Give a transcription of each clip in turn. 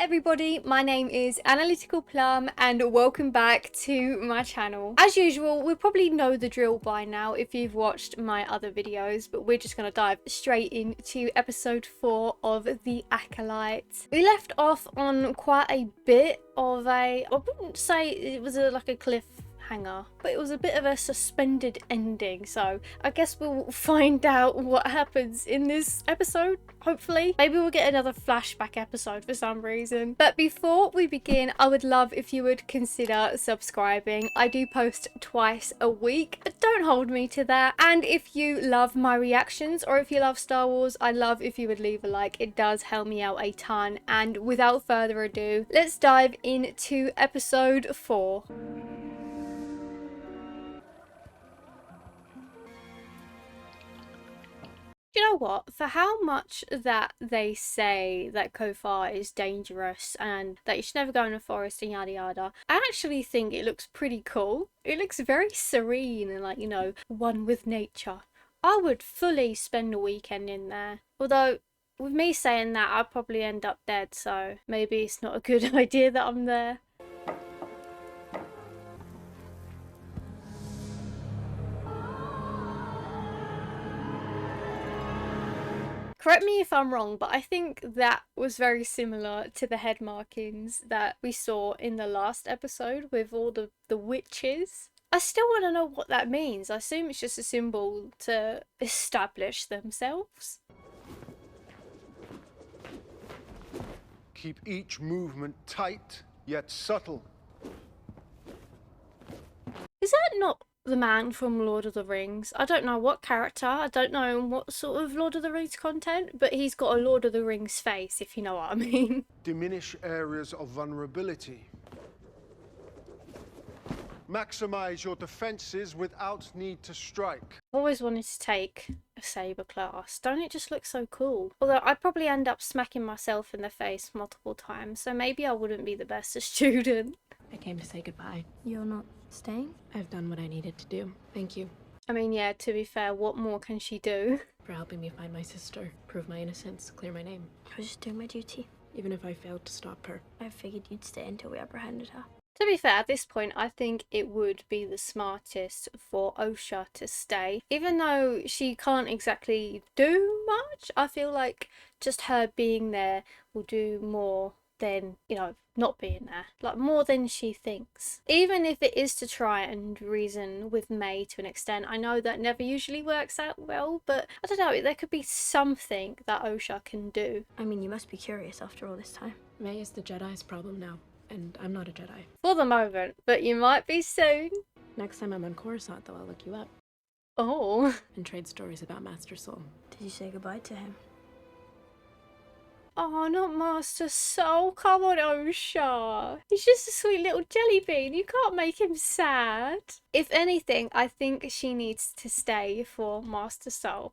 everybody, my name is Analyticalplum and welcome back to my channel. As usual, we probably know the drill by now if you've watched my other videos, but we're just going to dive straight into episode 4 of The Acolyte. We left off on quite a bit of I wouldn't say it was like a cliffhanger, but it was a bit of a suspended ending, so I guess we'll find out what happens in this episode, hopefully. Maybe we'll get another flashback episode for some reason. But before we begin, I would love if you would consider subscribing. I do post twice a week, but don't hold me to that. And if you love my reactions, or if you love Star Wars, I'd love if you would leave a like. It does help me out a ton. And without further ado, let's dive into episode 4. You know what? For how much that they say that Kofar is dangerous and that you should never go in a forest and yada yada, I actually think it looks pretty cool. It looks very serene and like, you know, one with nature. I would fully spend a weekend in there. Although, with me saying that, I'd probably end up dead, so maybe it's not a good idea that I'm there. Correct me if I'm wrong, but I think that was very similar to the head markings that we saw in the last episode with all the witches. I still want to know what that means. I assume it's just a symbol to establish themselves. Keep each movement tight, yet subtle. Is that not the man from Lord of the Rings? I don't know what character, I don't know what sort of Lord of the Rings content, but he's got a Lord of the Rings face, if you know what I mean. Diminish areas of vulnerability. Maximize your defenses without need to strike. I've always wanted to take a saber class. Don't it just look so cool? Although I'd probably end up smacking myself in the face multiple times, so maybe I wouldn't be the best student. I came to say goodbye. You're not staying? I've done what I needed to do. Thank you I mean, yeah, to be fair, what more can she do? for helping me find my sister, prove my innocence, clear my name. I was just doing my duty. Even if I failed to stop her. I figured you'd stay until we apprehended her. To be fair, at this point, I think it would be the smartest for Osha to stay. Even though she can't exactly do much, I feel like just her being there will do more than, you know, not being there. Like, more than she thinks. Even if it is to try and reason with May to an extent. I know that never usually works out well, but I don't know, there could be something that Osha can do. I mean, you must be curious after all this time. May is the Jedi's problem now, and I'm not a Jedi. For the moment, but you might be soon. Next time I'm on Coruscant, though, I'll look you up Oh. and trade stories about Master Soul. Did you say goodbye to him? Oh, not Master Soul. Come on, Osha. He's just a sweet little jelly bean. You can't make him sad. If anything, I think she needs to stay for Master Soul.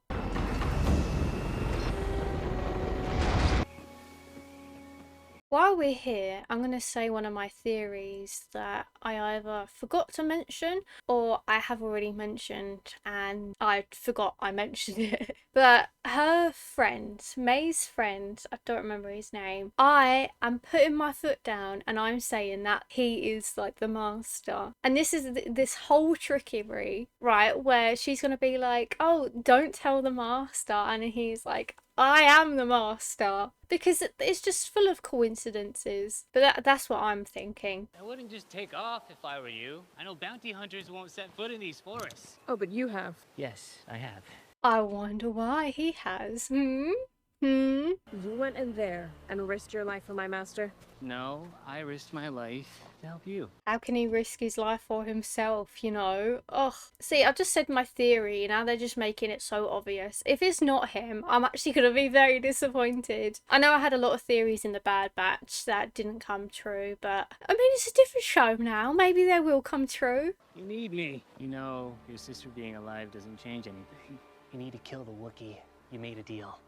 While we're here, I'm going to say one of my theories that I either forgot to mention or I have already mentioned and I forgot I mentioned it. But her friend, May's friend, I don't remember his name, I am putting my foot down and I'm saying that he is like the master. And this is this whole trickery, right, where she's going to be like, oh, don't tell the master. And he's like, I am the master. Because it's just full of coincidences. But that's what I'm thinking. I wouldn't just take off if I were you. I know bounty hunters won't set foot in these forests. Oh, but you have. Yes, I have. I wonder why he has. You went in there and risked your life for my master? No, I risked my life to help you. How can he risk his life for himself, you know? Ugh. See, I just said my theory, now they're just making it so obvious. If it's not him, I'm actually going to be very disappointed. I know I had a lot of theories in the Bad Batch that didn't come true, but I mean, it's a different show now. Maybe they will come true. You need me. You know, your sister being alive doesn't change anything. You need to kill the Wookiee. You made a deal.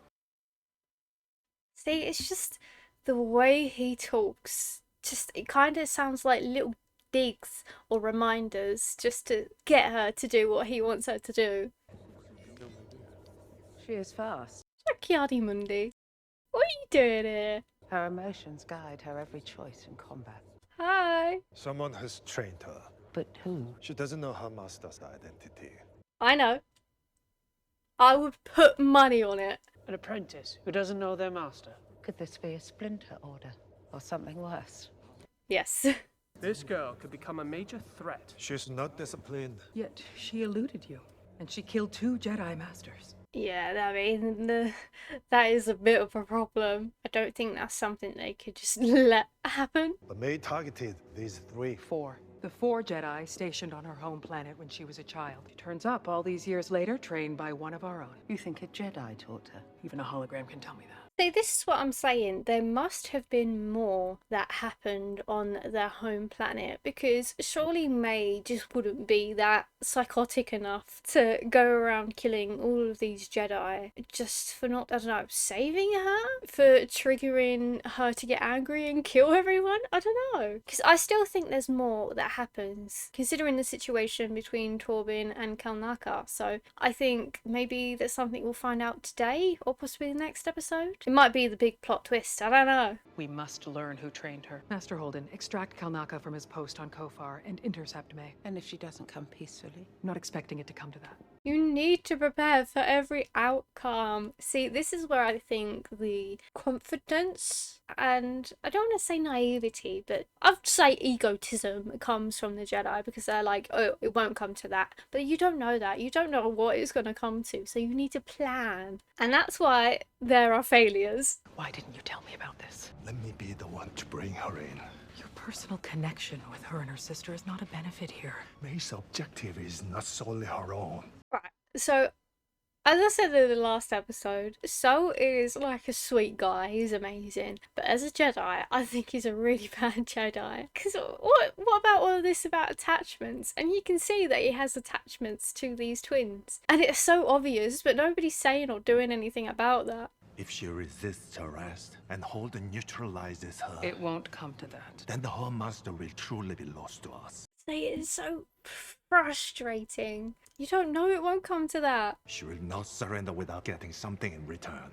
See, it's just the way he talks. Just, it kind of sounds like little digs or reminders just to get her to do what he wants her to do. She is fast. Jackie Mundi. What are you doing here? Her emotions guide her every choice in combat. Hi. Someone has trained her. But who? She doesn't know her master's identity. I know. I would put money on it. An apprentice who doesn't know their master. Could this be a splinter order? Or something worse? Yes. This girl could become a major threat. She's not disciplined. Yet she eluded you, and she killed 2 Jedi Masters. Yeah, I mean, that is a bit of a problem. I don't think that's something they could just let happen. The maid targeted these 3. 4. The 4 Jedi stationed on her home planet when she was a child. She turns up all these years later, trained by one of our own. You think a Jedi taught her? Even a hologram can tell me that. See, this is what I'm saying. There must have been more that happened on their home planet, because surely May just wouldn't be that psychotic enough to go around killing all of these Jedi just for not, I don't know, saving her? For triggering her to get angry and kill everyone? I don't know. Because I still think there's more that happens, considering the situation between Torben and Kalnaka. So I think maybe that's something we'll find out today, or possibly the next episode. It might be the big plot twist, I don't know. We must learn who trained her. Master Holden, extract Kalnaka from his post on Kofar and intercept May. And if she doesn't come peacefully? Not expecting it to come to that. You need to prepare for every outcome. See, this is where I think the confidence, and I don't want to say naivety, but I'd say egotism comes from the Jedi, because they're like, oh, it won't come to that. But you don't know that. You don't know what it's going to come to, so you need to plan. And that's why there are failures. Why didn't you tell me about this? Let me be the one to bring her in. Your personal connection with her and her sister is not a benefit here. May's objective is not solely her own. Right, so as I said in the last episode, So is like a sweet guy, he's amazing. But as a Jedi, I think he's a really bad Jedi. Because what about all of this about attachments? And you can see that he has attachments to these twins. And it's so obvious, but nobody's saying or doing anything about that. If she resists arrest and Holden neutralizes her, It won't come to that. then the whole master will truly be lost to us. It is so frustrating. You don't know it won't come to that. She will not surrender without getting something in return.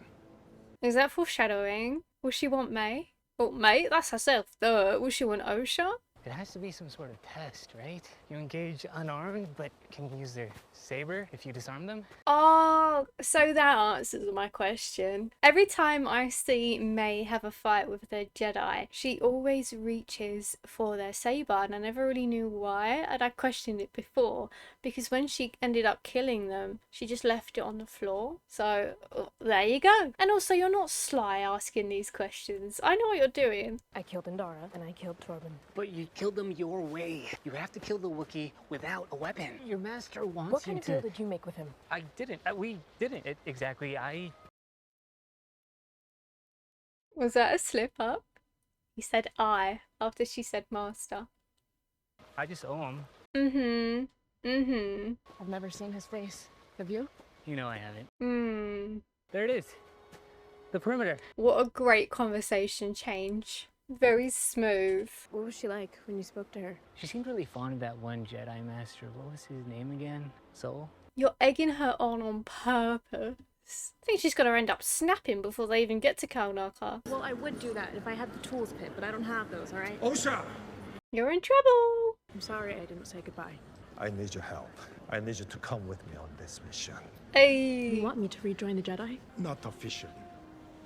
Is that foreshadowing? Will she want May? Oh, May? That's herself. Duh. Will she want Osha? It has to be some sort of test, right? You engage unarmed, but can use their saber if you disarm them? Oh, so that answers my question. Every time I see May have a fight with the Jedi, she always reaches for their saber, and I never really knew why, and I questioned it before, because when she ended up killing them, she just left it on the floor. So, there you go. And also, you're not sly asking these questions. I know what you're doing. I killed Indara and I killed Torben. But you killed them your way. You have to kill the Wookiee without a weapon. Your master wants What you kind of to... deal did you make with him? I didn't. We didn't. Exactly. Was that a slip up? He said I after she said master. I just owe him. I've never seen his face. Have you? You know I haven't. There it is. The perimeter. What a great conversation change. Very smooth. What was she like when you spoke to her? She seemed really fond of that one Jedi Master. What was his name again? Soul? You're egging her on purpose. I think she's gonna end up snapping before they even get to Kalnaka. Well, I would do that if I had the tools, Pip, but I don't have those, alright? Osha! You're in trouble. I'm sorry I didn't say goodbye. I need your help. I need you to come with me on this mission. Hey. You want me to rejoin the Jedi? Not officially.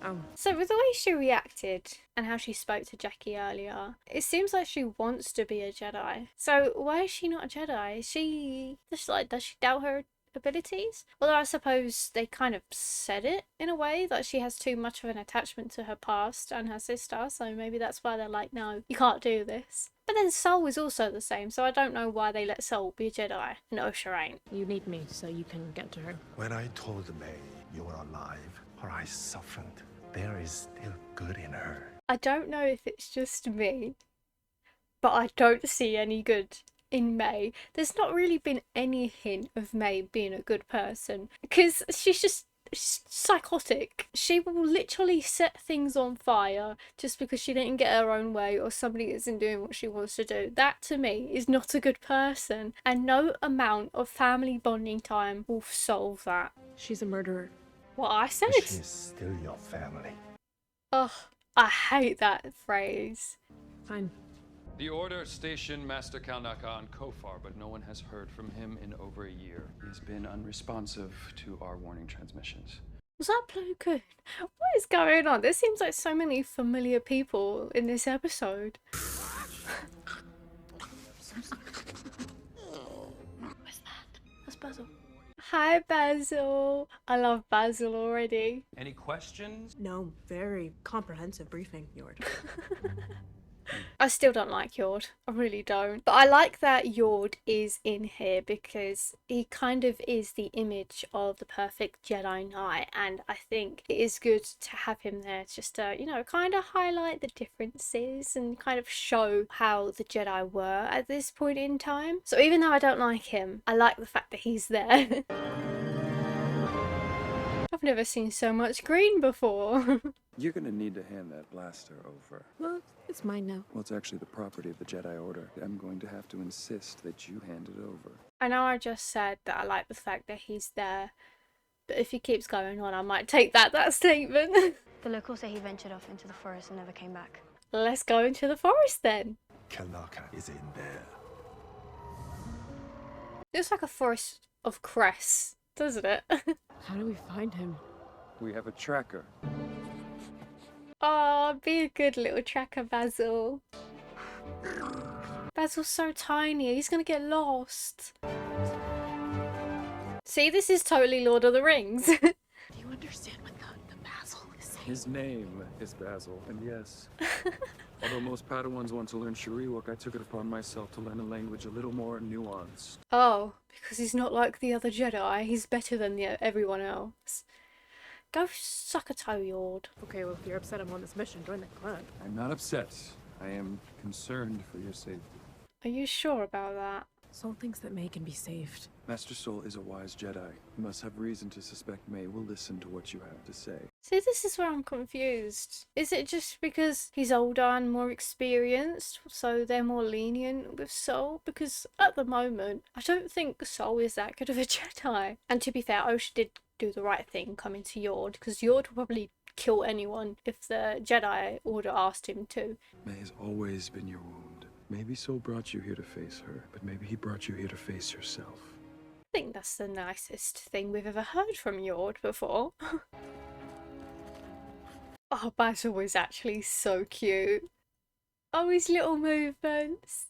Oh. So with the way she reacted and how she spoke to Jackie earlier, it seems like she wants to be a Jedi. So why is she not a Jedi? Is she just like, does she doubt her abilities? Although I suppose they kind of said it in a way that she has too much of an attachment to her past and her sister, so maybe that's why they're like, no, you can't do this. But then Soul is also the same, so I don't know why they let Soul be a Jedi and Osha ain't. You need me so you can get to her. When I told May you were alive, her eyes softened. There is still good in her. I don't know if it's just me, but I don't see any good in May. There's not really been any hint of May being a good person, because she's psychotic. She will literally set things on fire just because she didn't get her own way or somebody isn't doing what she wants to do. That to me is not a good person, and no amount of family bonding time will solve that. She's a murderer. What I said. She's still your family. Ugh, I hate that phrase. Fine. The Order stationed Master Kalnaka on Kofar, but no one has heard from him in over a year. He's been unresponsive to our warning transmissions. Was that Plo Koon? What is going on? There seems like so many familiar people in this episode. What's that? That's Basil. Hi, Basil. I love Basil already. Any questions? No, very comprehensive briefing, Yord. I still don't like Yord. I really don't. But I like that Yord is in here because he kind of is the image of the perfect Jedi Knight, and I think it is good to have him there just to, you know, kind of highlight the differences and kind of show how the Jedi were at this point in time. So even though I don't like him, I like the fact that he's there. I've never seen so much green before. You're gonna need to hand that blaster over. Well, it's mine now. Well, it's actually the property of the Jedi Order. I'm going to have to insist that you hand it over. I know I just said that I like the fact that he's there, but if he keeps going on, I might take that statement. The locals say he ventured off into the forest and never came back. Let's go into the forest then. Kalnaka is in there. Looks like a forest of cress, doesn't it? How do we find him? We have a tracker. Oh, be a good little tracker, Basil. Basil's so tiny, he's gonna get lost. See, this is totally Lord of the Rings. Do you understand what the Basil is saying? His name is Basil, and yes. Although most Padawans want to learn Shariwak, I took it upon myself to learn a language a little more nuanced. Oh, because he's not like the other Jedi, he's better than everyone else. Go suck a toe, Yord. Okay, well, if you're upset I'm on this mission, join the club. I'm not upset. I am concerned for your safety. Are you sure about that? Soul thinks that May can be saved. Master Soul is a wise Jedi. You must have reason to suspect May will listen to what you have to say. See, this is where I'm confused. Is it just because he's older and more experienced, so they're more lenient with Soul? Because at the moment, I don't think Soul is that good of a Jedi. And to be fair, Osha did do the right thing coming to Yord, because Yord would probably kill anyone if the Jedi Order asked him to. May has always been your wound. Maybe Soul brought you here to face her, but maybe he brought you here to face yourself. I think that's the nicest thing we've ever heard from Yord before. Oh, Basil was actually so cute. Oh, his little movements.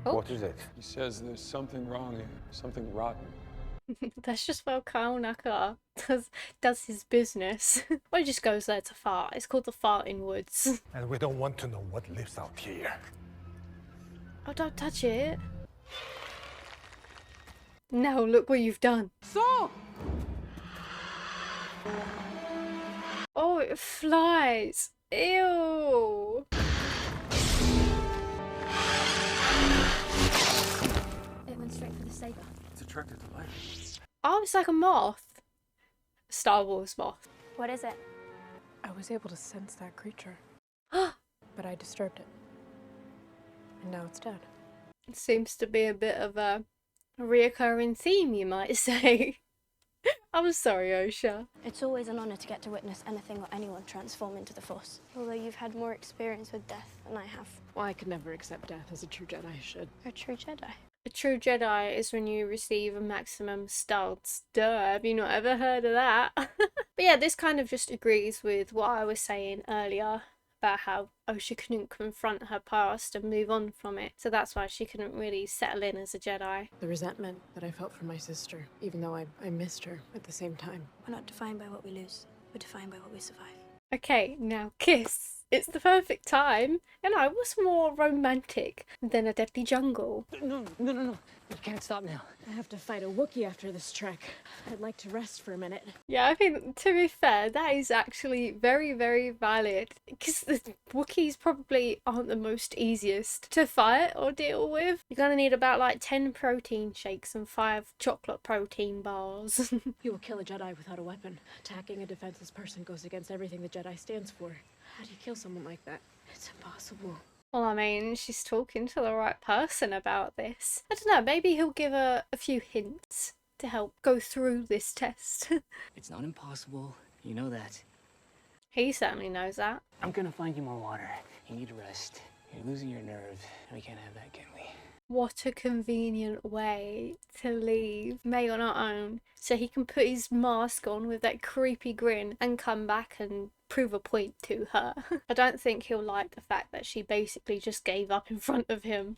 Oh. What is it? He says there's something wrong here, something rotten. That's just where Kalnaka does his business. Or he just goes there to fart. It's called the farting woods. And we don't want to know what lives out here. Oh, don't touch it. No, look what you've done. Soul! Oh, it flies. Ew. It went straight for the saber. It's attracted to life. Oh, it's like a moth. Star Wars moth. What is it? I was able to sense that creature, but I disturbed it. And now it's dead. It seems to be a bit of a reoccurring theme, you might say. I'm sorry, Osha. It's always an honor to get to witness anything or anyone transform into the Force. Although you've had more experience with death than I have. Well, I could never accept death as a true Jedi should. You're a true Jedi. A true Jedi is when you receive a maximum studs. Duh, have you not ever heard of that? But yeah, this kind of just agrees with what I was saying earlier about how Osha couldn't confront her past and move on from it. So that's why she couldn't really settle in as a Jedi. The resentment that I felt for my sister, even though I missed her at the same time. We're not defined by what we lose. We're defined by what we survive. Okay, now kiss. It's the perfect time. You know, what's more romantic than a deadly jungle? No. You can't stop now. I have to fight a Wookiee after this trek. I'd like to rest for a minute. Yeah, I think, to be fair, that is actually very, very valid. Because the Wookiees probably aren't the most easiest to fight or deal with. You're gonna need about like 10 protein shakes and 5 chocolate protein bars. You will kill a Jedi without a weapon. Attacking a defenseless person goes against everything the Jedi stands for. How do you kill someone like that? It's impossible. Well, I mean, she's talking to the right person about this. I don't know, maybe he'll give her a few hints to help go through this test. It's not impossible. You know that. He certainly knows that. I'm gonna find you more water. You need to rest. You're losing your nerve. We can't have that, can we? What a convenient way to leave May on her own so he can put his mask on with that creepy grin and come back and prove a point to her. I don't think he'll like the fact that she basically just gave up in front of him.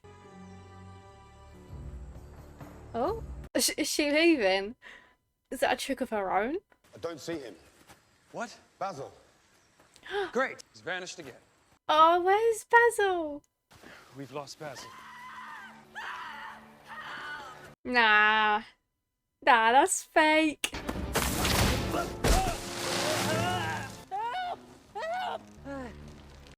Oh, is she leaving? Is that a trick of her own? I don't see him. What? Basil. Great. He's vanished again. Oh, where's Basil? We've lost Basil. Nah, that's fake.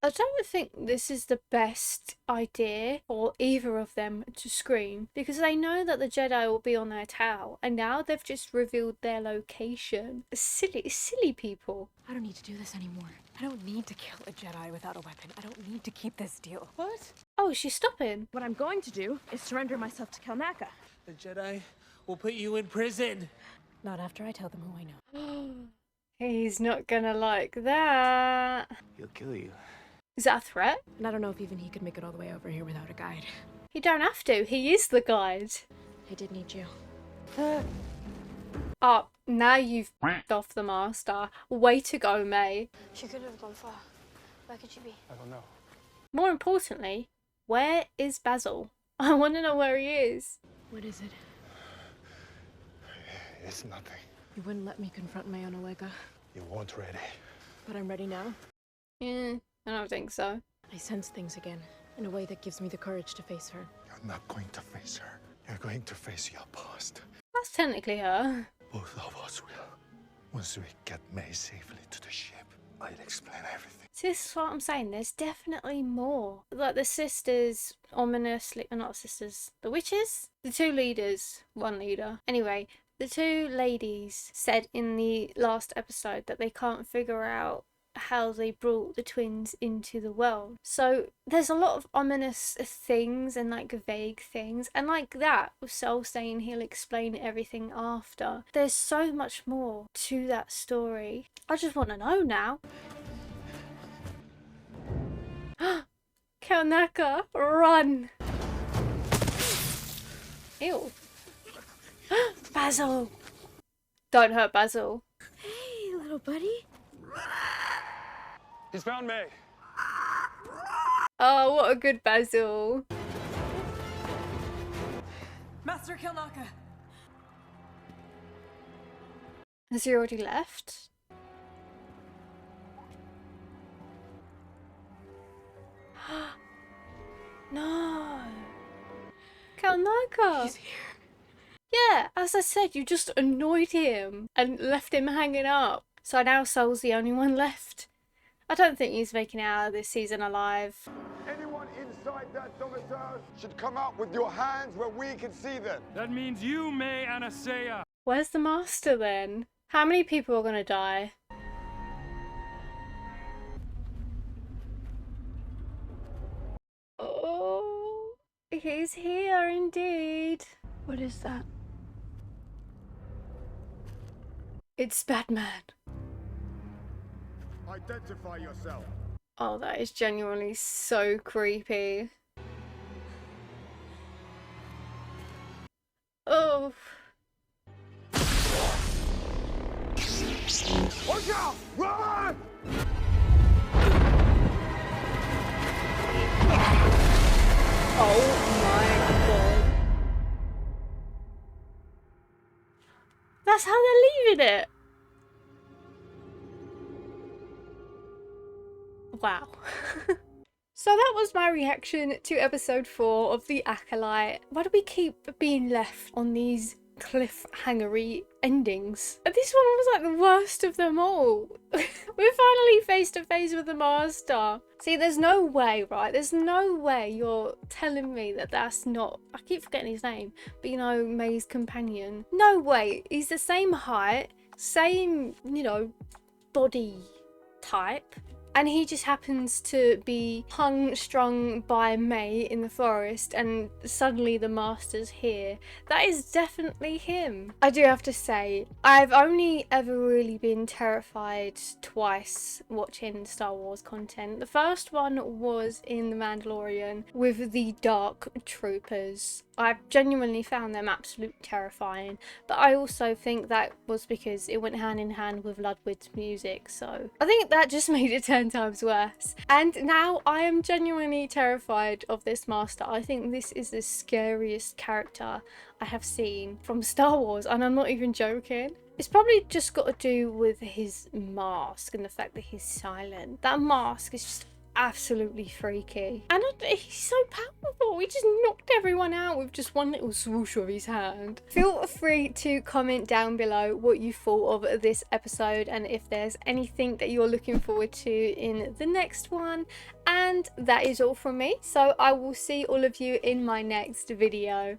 I don't think this is the best idea for either of them to scream, because they know that the Jedi will be on their tail, and now they've just revealed their location. Silly people. I don't need to do this anymore. I don't need to kill a Jedi without a weapon. I don't need to keep this deal. What? Oh, she's stopping. What I'm going to do is surrender myself to Kalnaka. The Jedi will put you in prison. Not after I tell them who I know. He's not gonna like that. He'll kill you. Is that a threat? And I don't know if even he could make it all the way over here without a guide. He don't have to. He is the guide. I did need you. Oh, now you've off the master. Way to go, May. She could have gone far. Where could she be? I don't know. More importantly, where is Basil? I want to know where he is. What is it? It's nothing. You wouldn't let me confront my own Olega. You weren't ready. But I'm ready now. Yeah, I don't think so. I sense things again, in a way that gives me the courage to face her. You're not going to face her. You're going to face your past. That's technically her. Both of us will. Once we get May safely to the ship, I'll explain everything. See, this is what I'm saying. There's definitely more. Like the sisters, ominously, not sisters, the witches? The two leaders, one leader. Anyway, the two ladies said in the last episode that they can't figure out how they brought the twins into the world. So there's a lot of ominous things and like vague things, and like that with Sol saying he'll explain everything after. There's so much more to that story. I just want to know now. Kalnaka, run! Ew. Basil! Don't hurt Basil. Hey, little buddy. He's found May. Oh, what a good Basil. Master Kalnaka. Has he already left? No. Kalnaka. He's here. Yeah, as I said, you just annoyed him and left him hanging up. So now Sol's the only one left. I don't think he's making it out of this season alive. Anyone inside that domicile should come out with your hands where we can see them. That means you, May Anasea. Where's the master then? How many people are gonna die? Oh, he's here indeed. What is that? It's Batman. Identify yourself. Oh, that is genuinely so creepy. Oh. Watch out! Run! Oh my god. That's how they're leaving it. Wow. So that was my reaction to episode 4 of The Acolyte. Why do we keep being left on these cliffhangery endings? This one was like the worst of them all. We're finally face to face with the master. See, there's no way, right? There's no way you're telling me that that's not... I keep forgetting his name. But you know, May's companion. No way. He's the same height, same, you know, body type. and he just happens to be hung strung by May in the forest, and suddenly the master's here. That is definitely him. I do have to say, I've only ever really been terrified twice watching Star Wars content. The first one was in The Mandalorian with the Dark Troopers. I genuinely found them absolutely terrifying, but I also think that was because it went hand in hand with Ludwig's music, so I think that just made it 10 times worse. And now I am genuinely terrified of this master. I think this is the scariest character I have seen from Star Wars, and I'm not even joking. It's probably just got to do with his mask and the fact that he's silent. That mask is just absolutely freaky, and he's so powerful. He just knocked everyone out with just one little swoosh of his hand. Feel free to comment down below what you thought of this episode, and if there's anything that you're looking forward to in the next one. And that is all from me, so I will see all of you in my next video.